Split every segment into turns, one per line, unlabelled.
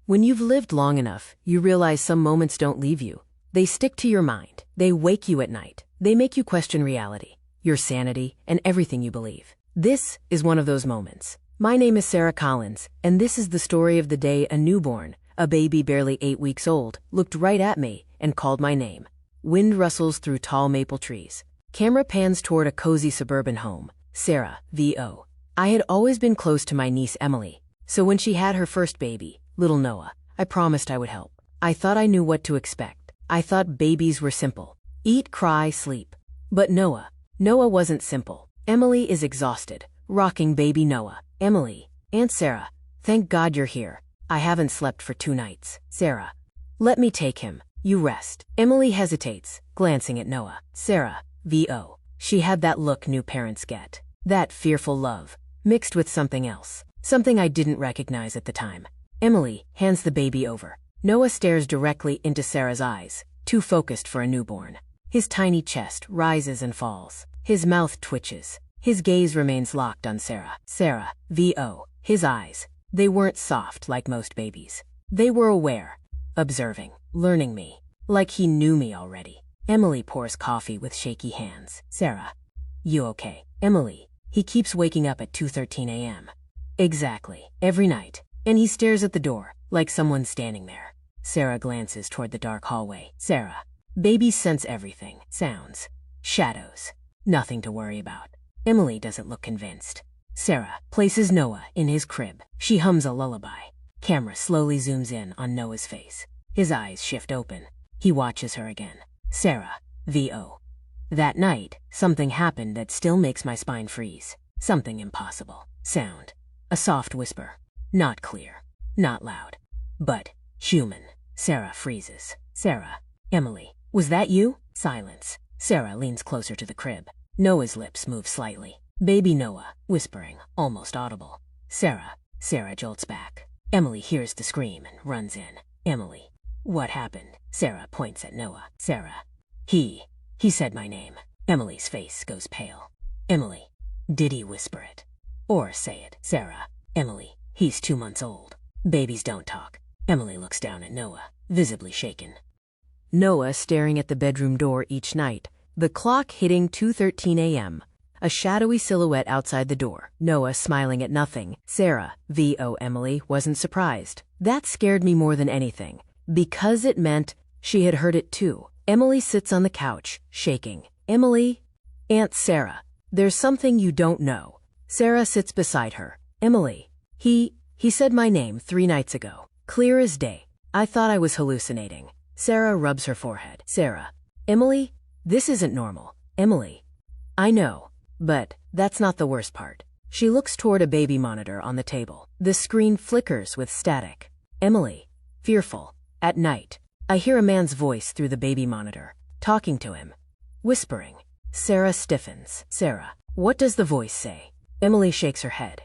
When you've lived long enough, you realize some moments don't leave you. They stick to your mind. They wake you at night. They make you question reality, your sanity, and everything you believe. This is one of those moments. My name is Sarah Collins, and this is the story of the day a newborn, a baby barely 8 weeks old, looked right at me and called my name. Wind rustles through tall maple trees. Camera pans toward a cozy suburban home. Sarah, VO. I had always been close to my niece Emily, so when she had her first baby, little Noah, I promised I would help. I thought I knew what to expect. I thought babies were simple. Eat, cry, sleep. But Noah wasn't simple. Emily is exhausted, rocking baby Noah. Emily, Aunt Sarah, thank God you're here. I haven't slept for 2 nights. Sarah, let me take him. You rest. Emily hesitates, glancing at Noah. Sarah, VO. She had that look new parents get. That fearful love, mixed with something else. Something I didn't recognize at the time. Emily hands the baby over. Noah stares directly into Sarah's eyes, too focused for a newborn. His tiny chest rises and falls. His mouth twitches. His gaze remains locked on Sarah. Sarah, VO. His eyes. They weren't soft like most babies. They were aware, observing, learning me, like he knew me already. Emily pours coffee with shaky hands. Sarah, you okay? Emily, he keeps waking up at 2:13 a.m. Exactly, every night. And he stares at the door, like someone's standing there. Sarah glances toward the dark hallway. Sarah, babies sense everything. Sounds, shadows, nothing to worry about. Emily doesn't look convinced. Sarah places Noah in his crib. She hums a lullaby. Camera slowly zooms in on Noah's face. His eyes shift open. He watches her again. Sarah, VO. That night, something happened that still makes my spine freeze. Something impossible. Sound. A soft whisper. Not clear. Not loud. But human. Sarah freezes. Sarah. Emily. Was that you? Silence. Sarah leans closer to the crib. Noah's lips move slightly. Baby Noah, whispering, almost audible. Sarah. Sarah jolts back. Emily hears the scream and runs in. Emily. What happened? Sarah points at Noah. Sarah. He said my name. Emily's face goes pale. Emily. Did he whisper it? Or say it? Sarah. Emily. He's 2 months old. Babies don't talk. Emily looks down at Noah, visibly shaken. Noah staring at the bedroom door each night, the clock hitting 2:13 a.m., a shadowy silhouette outside the door. Noah smiling at nothing. Sarah, VO. Emily, wasn't surprised. That scared me more than anything, because it meant she had heard it too. Emily sits on the couch, shaking. Emily? Aunt Sarah, there's something you don't know. Sarah sits beside her. Emily. He said my name 3 nights ago. Clear as day. I thought I was hallucinating. Sarah rubs her forehead. Sarah. Emily, this isn't normal. Emily. I know, but that's not the worst part. She looks toward a baby monitor on the table. The screen flickers with static. Emily. Fearful. At night, I hear a man's voice through the baby monitor, talking to him. Whispering. Sarah stiffens. Sarah. What does the voice say? Emily shakes her head.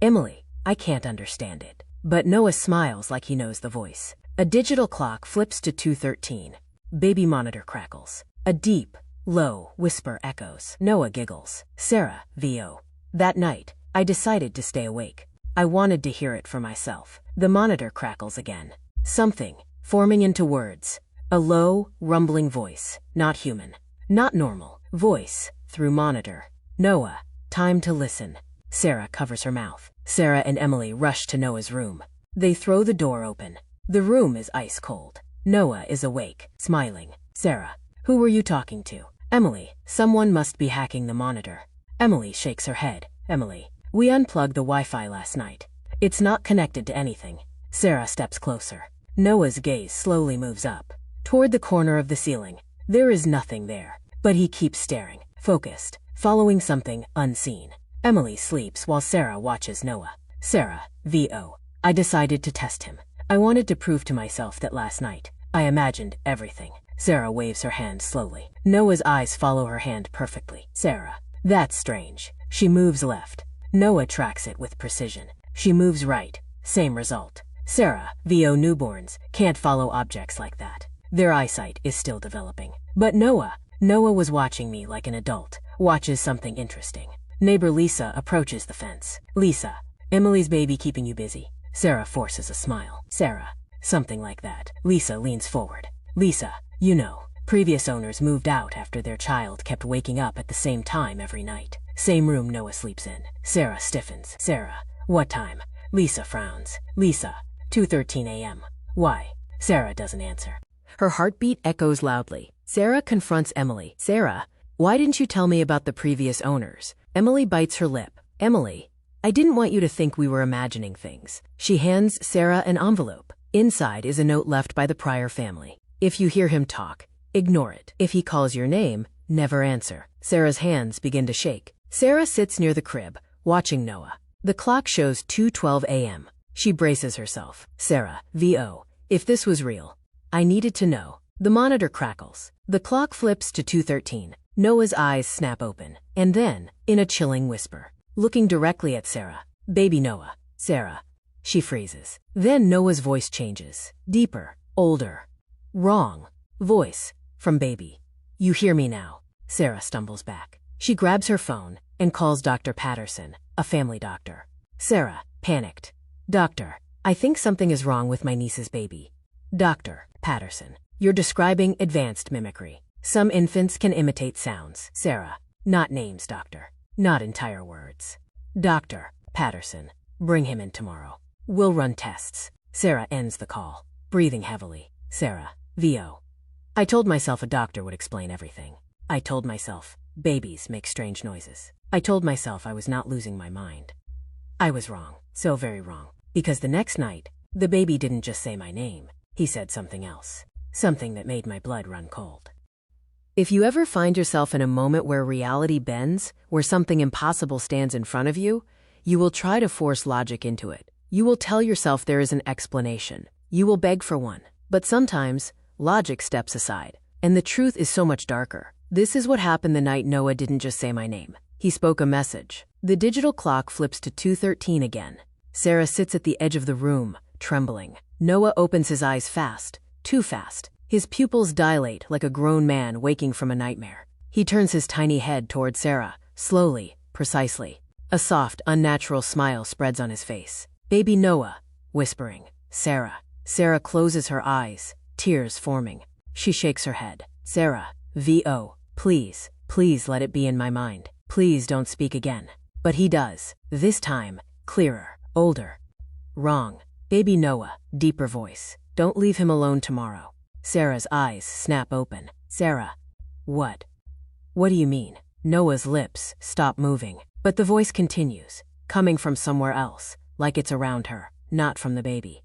Emily. I can't understand it. But Noah smiles like he knows the voice. A digital clock flips to 2:13. Baby monitor crackles. A deep, low whisper echoes. Noah giggles. Sarah, VO. That night, I decided to stay awake. I wanted to hear it for myself. The monitor crackles again. Something, forming into words. A low, rumbling voice. Not human. Not normal. Voice, through monitor. Noah, time to listen. Sarah covers her mouth. Sarah and Emily rush to Noah's room. They throw the door open. The room is ice cold. Noah is awake, smiling. Sarah. Who were you talking to? Emily. Someone must be hacking the monitor. Emily shakes her head. Emily. We unplugged the Wi-Fi last night. It's not connected to anything. Sarah steps closer. Noah's gaze slowly moves up, toward the corner of the ceiling. There is nothing there, but he keeps staring, focused, following something unseen. Emily sleeps while Sarah watches Noah. Sarah, VO. I decided to test him. I wanted to prove to myself that last night, I imagined everything. Sarah waves her hand slowly. Noah's eyes follow her hand perfectly. Sarah. That's strange. She moves left. Noah tracks it with precision. She moves right. Same result. Sarah, VO. Newborns can't follow objects like that. Their eyesight is still developing. But Noah was watching me like an adult watches something interesting. Neighbor Lisa approaches the fence. Lisa, Emily's baby keeping you busy? Sarah forces a smile. Sarah, Something like that. Lisa leans forward. Lisa, you know, previous owners moved out after their child kept waking up at the same time every night. Same room Noah sleeps in. Sarah stiffens. Sarah, what time? Lisa frowns. Lisa, 2:13 a.m. Why? Sarah doesn't answer. Her heartbeat echoes loudly. Sarah confronts Emily. Sarah, why didn't you tell me about the previous owners? Emily bites her lip. Emily, I didn't want you to think we were imagining things. She hands Sarah an envelope. Inside is a note left by the prior family. If you hear him talk, ignore it. If he calls your name, never answer. Sarah's hands begin to shake. Sarah sits near the crib, watching Noah. The clock shows 2:12 a.m. She braces herself. Sarah, VO, if this was real, I needed to know. The monitor crackles. The clock flips to 2:13. Noah's eyes snap open. And then, in a chilling whisper, looking directly at Sarah, baby Noah, Sarah. She freezes. Then Noah's voice changes. Deeper, older, wrong voice from baby. You hear me now. Sarah stumbles back. She grabs her phone and calls Dr. Patterson, a family doctor. Sarah, panicked. Doctor, I think something is wrong with my niece's baby. Dr. Patterson, you're describing advanced mimicry. Some infants can imitate sounds. Sarah, not names, doctor. Not entire words. Dr. Patterson, bring him in tomorrow. We'll run tests. Sarah ends the call, breathing heavily. Sarah, VO. I told myself a doctor would explain everything. I told myself babies make strange noises. I told myself I was not losing my mind. I was wrong, so very wrong, because the next night, the baby didn't just say my name. He said something else, something that made my blood run cold. If you ever find yourself in a moment where reality bends, where something impossible stands in front of you, you will try to force logic into it. You will tell yourself there is an explanation. You will beg for one. But sometimes, logic steps aside, and the truth is so much darker. This is what happened the night Noah didn't just say my name. He spoke a message. The digital clock flips to 2:13 again. Sarah sits at the edge of the room, trembling. Noah opens his eyes fast, too fast. His pupils dilate like a grown man waking from a nightmare. He turns his tiny head toward Sarah, slowly, precisely. A soft, unnatural smile spreads on his face. Baby Noah, whispering. Sarah. Sarah closes her eyes, tears forming. She shakes her head. Sarah, VO, please, please let it be in my mind. Please don't speak again. But he does, this time, clearer, older. Wrong. Baby Noah, deeper voice. Don't leave him alone tomorrow. Sarah's eyes snap open. Sarah, what? What do you mean? Noah's lips stop moving, but the voice continues, coming from somewhere else, like it's around her, not from the baby.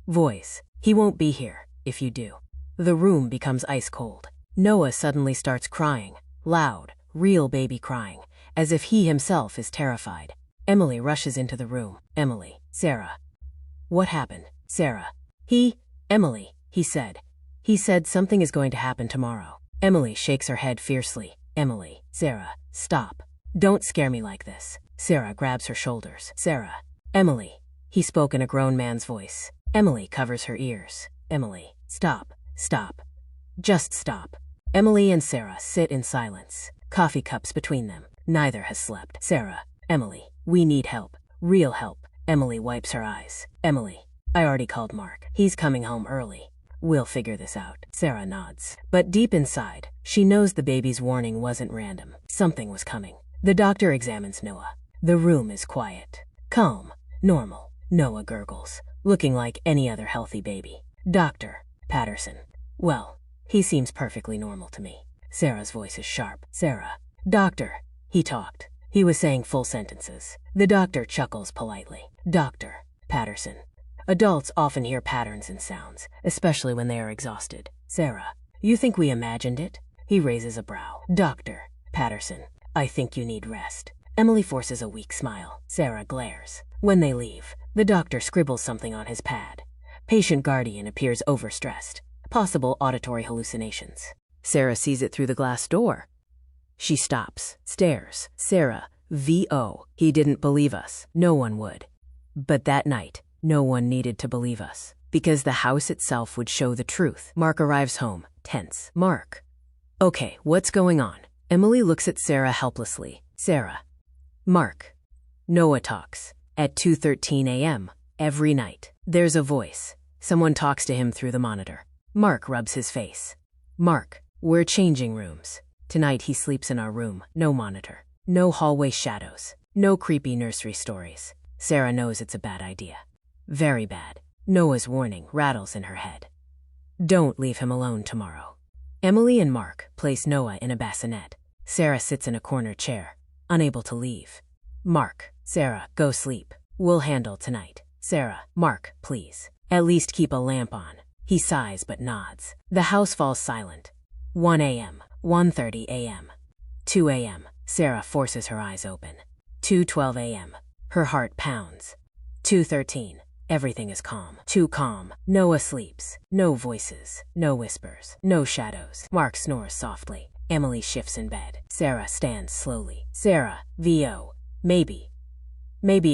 Voice, he won't be here, if you do. The room becomes ice cold. Noah suddenly starts crying, loud, real baby crying, as if he himself is terrified. Emily rushes into the room. Emily, Sarah. What happened? Sarah. Emily, he said. He said something is going to happen tomorrow. Emily shakes her head fiercely. Emily, Sarah, stop. Don't scare me like this. Sarah grabs her shoulders. Sarah. Emily. He spoke in a grown man's voice. Emily covers her ears. Emily, stop, stop. Just stop. Emily and Sarah sit in silence, coffee cups between them. Neither has slept. Sarah, Emily, we need help. Real help. Emily wipes her eyes. Emily, I already called Mark. He's coming home early. We'll figure this out. Sarah nods. But deep inside, she knows the baby's warning wasn't random. Something was coming. The doctor examines Noah. The room is quiet, calm, normal. Noah gurgles, looking like any other healthy baby. Dr. Patterson. Well, he seems perfectly normal to me. Sarah's voice is sharp. Sarah. Doctor. He talked. He was saying full sentences. The doctor chuckles politely. Dr. Patterson. Adults often hear patterns in sounds, especially when they are exhausted. Sarah, you think we imagined it? He raises a brow. Dr. Patterson, I think you need rest. Emily forces a weak smile. Sarah glares. When they leave, the doctor scribbles something on his pad. Patient guardian appears overstressed. Possible auditory hallucinations. Sarah sees it through the glass door. She stops, stares. Sarah, VO. He didn't believe us. No one would. But that night, no one needed to believe us, because the house itself would show the truth. Mark arrives home, tense. Mark. Okay, what's going on? Emily looks at Sarah helplessly. Sarah. Mark. Noah talks. At 2:13 a.m. every night. There's a voice. Someone talks to him through the monitor. Mark rubs his face. Mark, we're changing rooms. Tonight he sleeps in our room. No monitor. No hallway shadows. No creepy nursery stories. Sarah knows it's a bad idea. Very bad. Noah's warning rattles in her head. Don't leave him alone tomorrow. Emily and Mark place Noah in a bassinet. Sarah sits in a corner chair, unable to leave. Mark, Sarah, go sleep. We'll handle tonight. Sarah, Mark, please. At least keep a lamp on. He sighs but nods. The house falls silent. 1 a.m., 1:30 a.m., 2 a.m. Sarah forces her eyes open. 2:12 a.m. Her heart pounds. 2:13. Everything is calm. Too calm. Noah sleeps. No voices. No whispers. No shadows. Mark snores softly. Emily shifts in bed. Sarah stands slowly. Sarah, VO. Maybe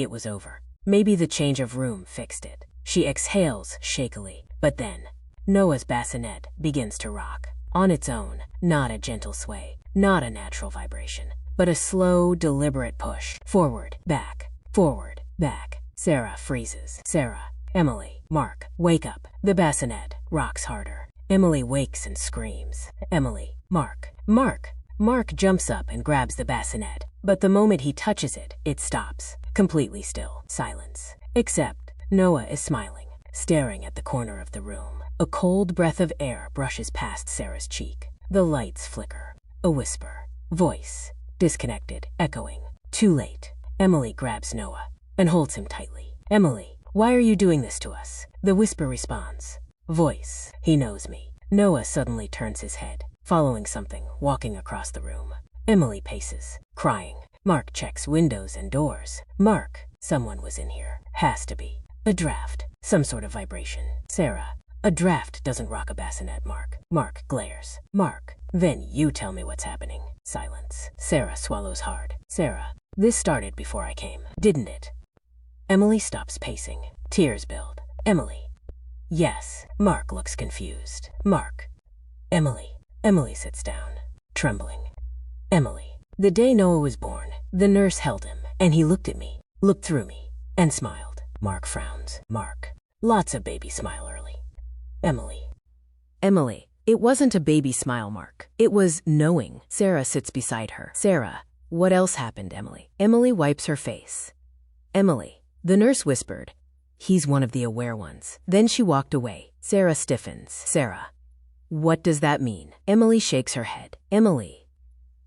it was over. Maybe the change of room fixed it. She exhales shakily. But then, Noah's bassinet begins to rock. On its own, not a gentle sway, not a natural vibration, but a slow, deliberate push. Forward, back, forward, back. Sarah freezes. Sarah, Emily, Mark, wake up. The bassinet rocks harder. Emily wakes and screams. Emily, Mark. Mark jumps up and grabs the bassinet, but the moment he touches it, it stops. Completely still. Silence. Except Noah is smiling, staring at the corner of the room. A cold breath of air brushes past Sarah's cheek. The lights flicker. A whisper. Voice. Disconnected. Echoing. Too late. Emily grabs Noah and holds him tightly. Emily, why are you doing this to us? The whisper responds. Voice. He knows me. Noah suddenly turns his head, following something walking across the room. Emily paces, crying. Mark checks windows and doors. Mark, someone was in here. Has to be. A draft. Some sort of vibration. Sarah, a draft doesn't rock a bassinet, Mark. Mark glares. Mark, then you tell me what's happening. Silence. Sarah swallows hard. Sarah, this started before I came, didn't it? Emily stops pacing. Tears build. Emily. Yes. Mark looks confused. Mark. Emily. Emily sits down, trembling. Emily. The day Noah was born, the nurse held him, and he looked at me, looked through me, and smiled. Mark frowns. Mark. Lots of baby smile early. Emily. Emily. It wasn't a baby smile, Mark. It was knowing. Sarah sits beside her. Sarah. What else happened, Emily? Emily wipes her face. Emily. The nurse whispered, he's one of the aware ones. Then she walked away. Sarah stiffens. Sarah. What does that mean? Emily shakes her head. Emily.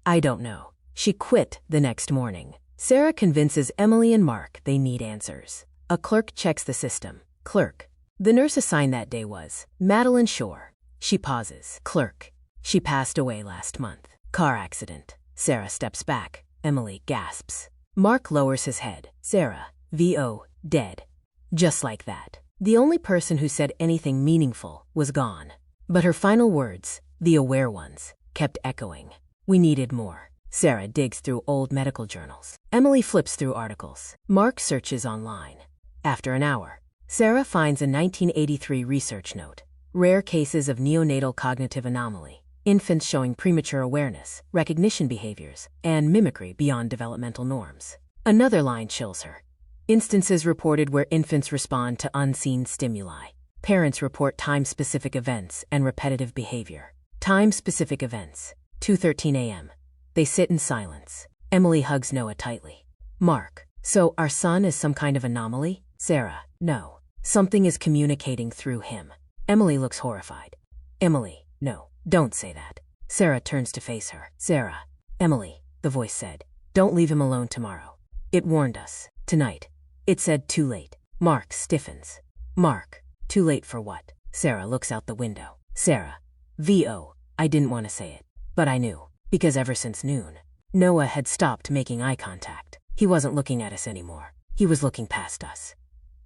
I don't know. She quit the next morning. Sarah convinces Emily and Mark they need answers. A clerk checks the system. Clerk. The nurse assigned that day was Madeline Shore. She pauses. Clerk. She passed away last month. Car accident. Sarah steps back. Emily gasps. Mark lowers his head. Sarah. VO. Dead. Just like that. The only person who said anything meaningful was gone. But her final words, the aware ones, kept echoing. We needed more. Sarah digs through old medical journals. Emily flips through articles. Mark searches online. After an hour, Sarah finds a 1983 research note. Rare cases of neonatal cognitive anomaly. Infants showing premature awareness, recognition behaviors, and mimicry beyond developmental norms. Another line chills her. Instances reported where infants respond to unseen stimuli. Parents report time-specific events and repetitive behavior. Time-specific events. 2:13 a.m. They sit in silence. Emily hugs Noah tightly. Mark. So our son is some kind of anomaly? Sarah. No. Something is communicating through him. Emily looks horrified. Emily. No. Don't say that. Sarah turns to face her. Sarah. Emily. The voice said. Don't leave him alone tomorrow. It warned us. Tonight. It said too late. Mark stiffens. Mark. Too late for what? Sarah looks out the window. Sarah. VO. I didn't want to say it, but I knew. Because ever since noon, Noah had stopped making eye contact. He wasn't looking at us anymore. He was looking past us.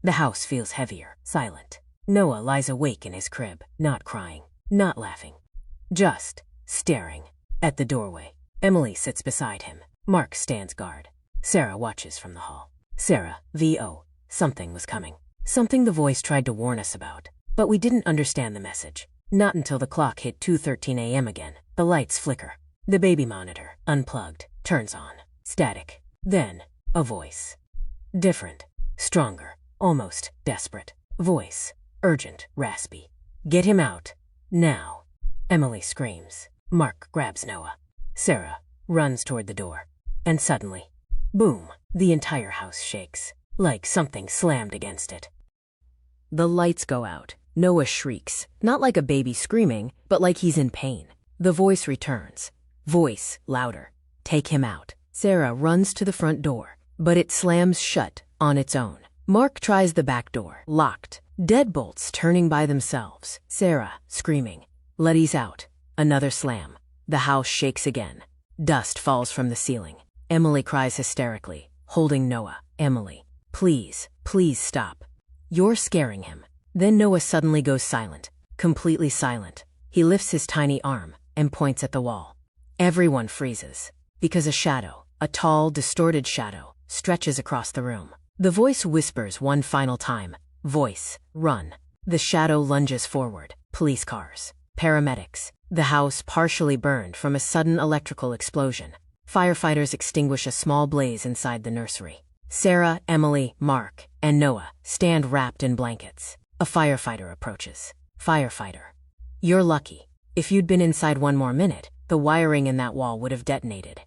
The house feels heavier, silent. Noah lies awake in his crib, not crying, not laughing. Just staring at the doorway. Emily sits beside him. Mark stands guard. Sarah watches from the hall. Sarah. VO. Something was coming. Something the voice tried to warn us about. But we didn't understand the message. Not until the clock hit 2:13 a.m. again. The lights flicker. The baby monitor, unplugged, turns on. Static. Then, a voice. Different. Stronger. Almost desperate. Voice. urgent, raspy. Get him out. Now. Emily screams. Mark grabs Noah. Sarah runs toward the door. And suddenly, boom, the entire house shakes, like something slammed against it. The lights go out. Noah shrieks, not like a baby screaming, but like he's in pain. The voice returns. Voice louder. Take him out. Sarah runs to the front door, but it slams shut on its own. Mark tries the back door, locked. Deadbolts turning by themselves. Sarah screaming. Letty's out. Another slam. The house shakes again. Dust falls from the ceiling. Emily cries hysterically, holding Noah. Emily, please, please stop. You're scaring him. Then Noah suddenly goes silent, completely silent. He lifts his tiny arm and points at the wall. Everyone freezes, because a shadow, a tall, distorted shadow, stretches across the room. The voice whispers one final time. Voice, run. The shadow lunges forward. Police cars. Paramedics. The house partially burned from a sudden electrical explosion. Firefighters extinguish a small blaze inside the nursery. Sarah, Emily, Mark, and Noah stand wrapped in blankets. A firefighter approaches. Firefighter. You're lucky. If you'd been inside one more minute, the wiring in that wall would have detonated.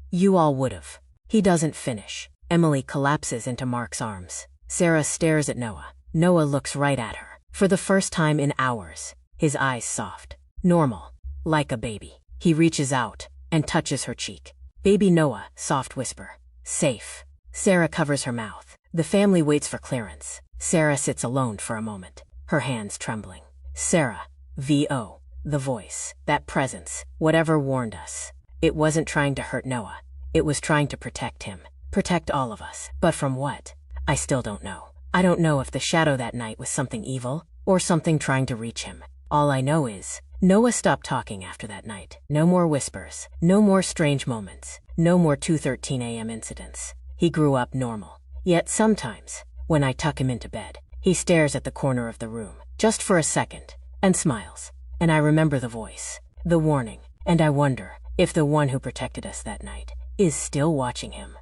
You all would have. He doesn't finish. Emily collapses into Mark's arms. Sarah stares at Noah. Noah looks right at her. For the first time in hours, his eyes soft. Normal. Like a baby. He reaches out and touches her cheek. Baby Noah, soft whisper. Safe. Sarah covers her mouth. The family waits for clearance. Sarah sits alone for a moment, her hands trembling. Sarah. V.O. The voice. That presence. Whatever warned us. It wasn't trying to hurt Noah. It was trying to protect him. Protect all of us. But from what? I still don't know. I don't know if the shadow that night was something evil or something trying to reach him. All I know is Noah stopped talking after that night. No more whispers. No more strange moments. No more 2:13 a.m. incidents. He grew up normal. Yet sometimes, when I tuck him into bed, he stares at the corner of the room, just for a second, and smiles. And I remember the voice, the warning, and I wonder if the one who protected us that night is still watching him.